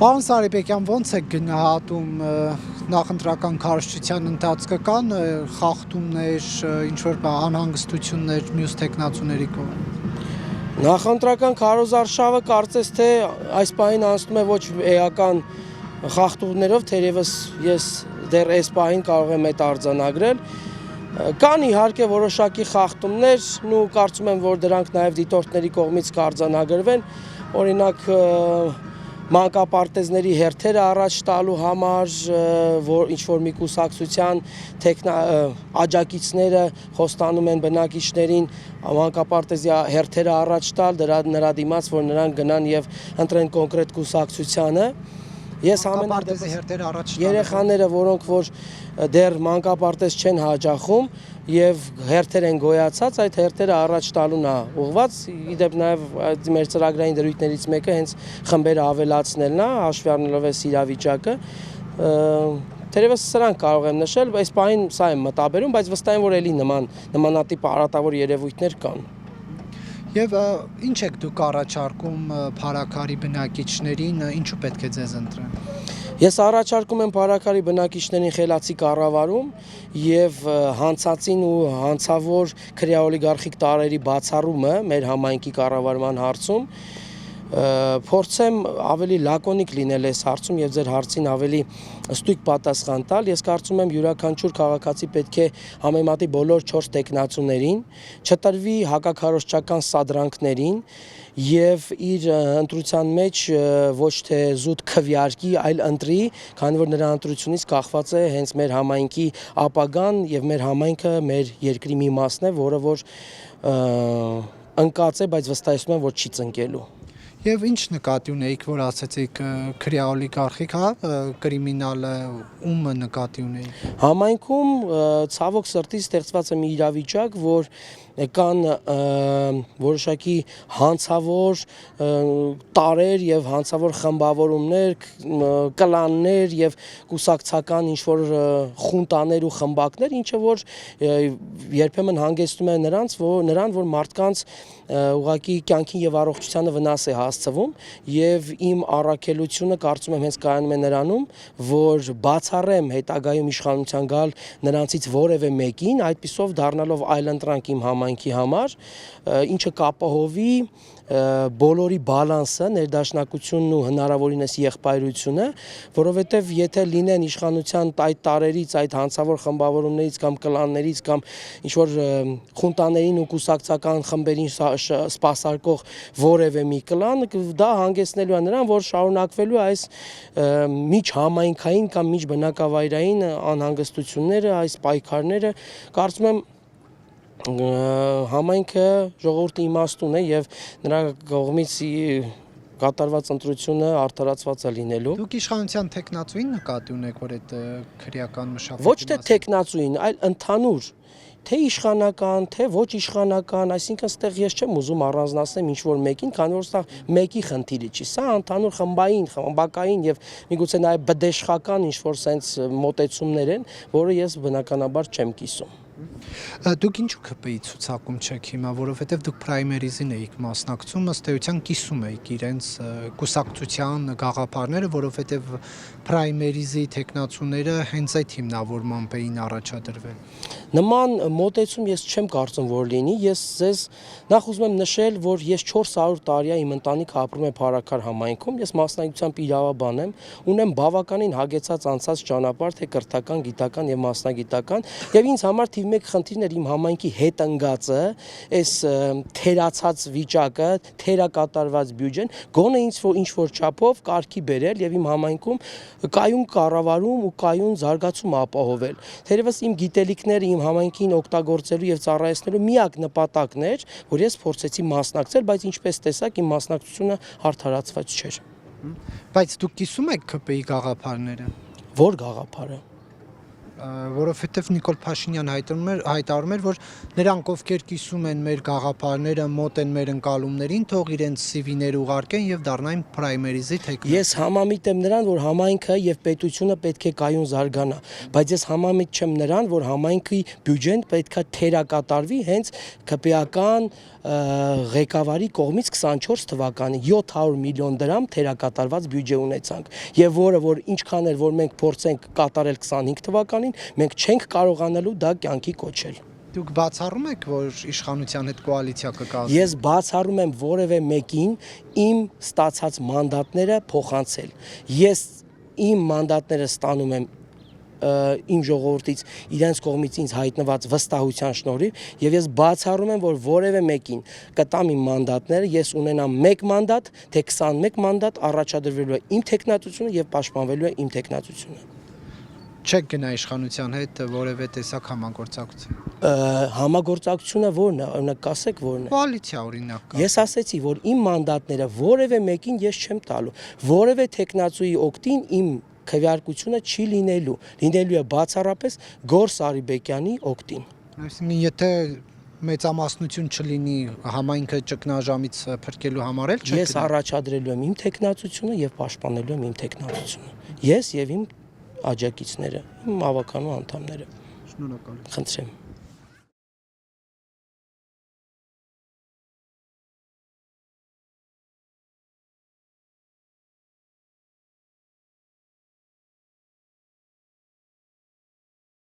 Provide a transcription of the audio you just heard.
Պարոն Սարիբեկյան, ո՞նց եք գնահատում նախընտրական քարոզչության ընթացքը, կան խախտումներ, ինչ-որ անհանգստություններ մյուս տեխնացուների կողմից։ Նախընտրական քարոզարշավը կարծես թե այս պահին անցնում է ոչ էական խախտումներով, թերևս ես դեռ այս պահին կարող եմ այդ արձանագրել։ Կան իհարկե որոշակի խախտումներ, ու կարծում եմ, որ դրանք նաև դիտորդների կողմից կարձանագրվեն, օրինակ մանկապարտեզների հերթերը առաջ տալու համար, որ ինչ-որ մի կուսակցության աջակիցները խոստանում են բնակիչներին մանկապարտեզի հերթերը առաջ տալ, նրա դիմաց, որ նրանք գնան եւ ընտրեն կոնկրետ կուսակցությանը։ Ես մանկապարտեզի հերթերը առաջ տալ երեխաները, որոնք որ դեռ մանկապարտեզ չեն հաճախում եւ հերթեր են գոյացած, այդ հերթերը առաջ տալուն է ուղղված։ Իդեպ նաեւ մեր ծրագրային դրույթներից մեկը հենց խմբերը ավելացնելն է, հաշվի առնելով այս իրավիճակը։ Թերևս սրանք կարող եմ նշել, այս պահին սա եմ մտաբերում, բայց վստահ եմ, որ էլի նմանատիպ արատավոր երևույթներ կան։ Եվ ինչ եք դուք առաջարկում Փարաքարի բնակիչներին, ինչու պետք է ձեզ ընտրեն։ Ես առաջարկում եմ Փարաքարի բնակիչներին խելացի կառավարում եւ հանցածին ու հանցավոր քրեաօլիգարխիկ տարերի բացառումը մեր համայնքի կառավարման հարցում։ Փորձեմ ավելի լակոնիկ լինել այս հարցում եւ ձեր հարցին ավելի ստույգ պատասխան տալ։ Ես կարծում եմ յուրաքանչյուր քաղաքացի պետք է համեմատի բոլոր 4 տեխնացուներին, չտրվի հակաքարոզչական սադրանքներին եւ իր ընտրության մեջ ոչ թե զուտ քվեարկի, այլ ընտրի, քանի որ նրա ընտրությունից կախված է հենց մեր համայնքի ապագան եւ մեր համայնքը մեր երկրի մի մասն է, որը որ ընկած է, բայց վստահեցնում եմ, որ չի ծնկելու։ Եվ ինչ նկատի ունեիք, որ ասացիք քրեաօլիգարխիկ, կրիմինալը ում նկատի ունեիք։ Համայնքում ցավոք սրտի ստեղծված է մի իրավիճակ, որ կան որոշակի հանցավոր տարեր եւ հանցավոր խմբավորումներ, կլաններ եւ կուսակցական ինչ-որ խունտաներ ու խմբակներ, ինչը որ երբեմն հանգեցնում է նրան, որ մարդկանց ուղղակի կյանքին եւ առողջությանը վնաս է հասցվում եւ իմ առաքելությունը կարծում եմ հենց կայանում է նրանում, որ բացառեմ հետագայում իշխանության գալ նրանցից որևէ մեկին, այդպիսով դառնալով այլընտրանք իմ համայնքի համար, ինչը կապահովի բոլորի բալանսը, ներդաշնակությունն ու հնարավորինս եղբայրությունը, որովհետև եթե լինեն իշխանության այդ տարերից, այդ հանցավոր խմբավորումներից կամ կլաններից կամ ինչ-որ խունտաներին ու կուսակցական խմբերին սպասարկող որևէ մի կլան, դա հանգեցնելու է նրան, որ շարունակվելու է այս միջհամայնքային կամ միջբնակավայրային անհանգստությունները, այս պայքարները, կարծում եմ համայնքը ժողովրդի իմաստուն է եւ նրա կողմից կատարված ընտրությունը արդարացված է լինելու։ Դուք իշխանության տեխնացուին նկատի ունեք, որ այդ քրեական մշակույթի ոչ թե տեխնացուին, այլ ընդհանուր թե իշխանական, թե ոչ իշխանական, այսինքն ստեղ ես չեմ ուզում առանձնացնեմ ինչ-որ մեկին, քանի որ սա մեկի խնդիրը չի, սա ընդհանուր խմբային, խմբակային եւ միգուցե նաեւ բդեշխական ինչ-որ sense մոտեցումներ են, որը ես բնականաբար չեմ կիսում։ Դուք ինչու ԿՊ-ի ցուցակում չեք հիմա, որովհետև դուք պրայմերիզին էիք մասնակցում, ըստ էության կիսում էիք իրենց կուսակցության գաղափարները, որովհետև պրայմերիզի տեխնացուները հենց այդ հիմնավորմամբ էին առաջադրվել։ Նման մոտեցում ես չեմ կարծում, որ լինի, ես ձեզ նախ ուզում եմ նշել, որ ես 400 տարի իմ ընտանիքը ապրում է Փարաքար համայնքում, ես մասնագիտությամբ իրավաբան եմ, ունեմ բավականին հագեցած անցած ճանապարհ, թե կրթական, գիտական եւ մասնագիտական, եւ ինձ համար թիվ 1 խնդիրն էր իմ համայնքի հետ ընկածը, այս թերացած վիճակը, թերակատարված բյուջեն, գոնե ինչ-որ չափով կարգի բերել եւ իմ համայնքում կայուն կառավարում ու կայուն զարգացում ապահովել։ Թերևս իմ գիտելիքները իմ համայնքին օգտագործելու եւ ծառայեցնելու միակ նպատակն էր, որ ես փորձեցի մասնակցել, բայց ինչպես տեսակ իմ մասնակցությունը արդարացված չէր։ Բայց դուք կիսում եք ԿՊ-ի գաղափարները։ Որ գաղափարը։ որովհետև Նիկոլ Փաշինյան հայտարարում էր, որ նրանք, ովքեր կիսում են մեր գաղափարները, մոտ են մեր ընկալումներին, թող իրենց CV-ները ուղարկեն եւ դառնային պրայմերիզի թեկնածու։ Ես համամիտ եմ նրան, որ համայնքը եւ պետությունը պետք է կայուն զարգանա, բայց ես համամիտ չեմ նրան, որ համայնքի բյուջեն պետք է թերակատարվի հենց ԿՊԱ-կան ղեկավարի կողմից 24 թվականին 700 միլիոն դրամ թերակատարված բյուջե ունեցանք եւ որը որ ինչքան էր որ մենք փորձենք կատարել 25 թվականին մենք չենք կարողանալու դա կյանքի կոչել։ Դուք բացառում եք, որ իշխանության հետ կոալիցիա կկազմի։ Ես բացառում եմ որևէ մեկին իմ ստացած մանդատները փոխանցել։ Ես իմ մանդատները ստանում եմ իմ ժողովրդից իրենց կողմից ինձ հայտնված վստահության շնորհիվ եւ ես բացառում եմ որ որևէ մեկին կտամ իմ մանդատները ես ունենամ 1 մանդատ թե 21 մանդատ առաջադրվելու է իմ տեխնատությունը եւ պաշտպանվելու է իմ տեխնատությունը Չեք գնա իշխանության հետ որևէ տեսակ համագործակցություն։ Համագործակցությունը ո՞րն է, օրինակ կասեք ո՞րն է։ Կոալիցիա օրինակ։ Ես ասեցի, որ իմ մանդատները որևէ մեկին ես չեմ տալու, որևէ տեխնացուի օգտին իմ քվեարկությունը չի լինելու, լինելու է բացառապես Գոր Սարիբեկյանի օգտին։ Այսինքն եթե մեծամասնություն չլինի համայնքը ճգնաժամից փրկելու համար էլ չեք։ Ես առաջադրելու եմ իմ տեխնացությունը եւ պաշտպանելու եմ իմ տեխնացությունը։ Ես եւ իմ աջակիցները, իմ ավականու անդամները։ Շնորհակալ եմ։ Խնդրեմ։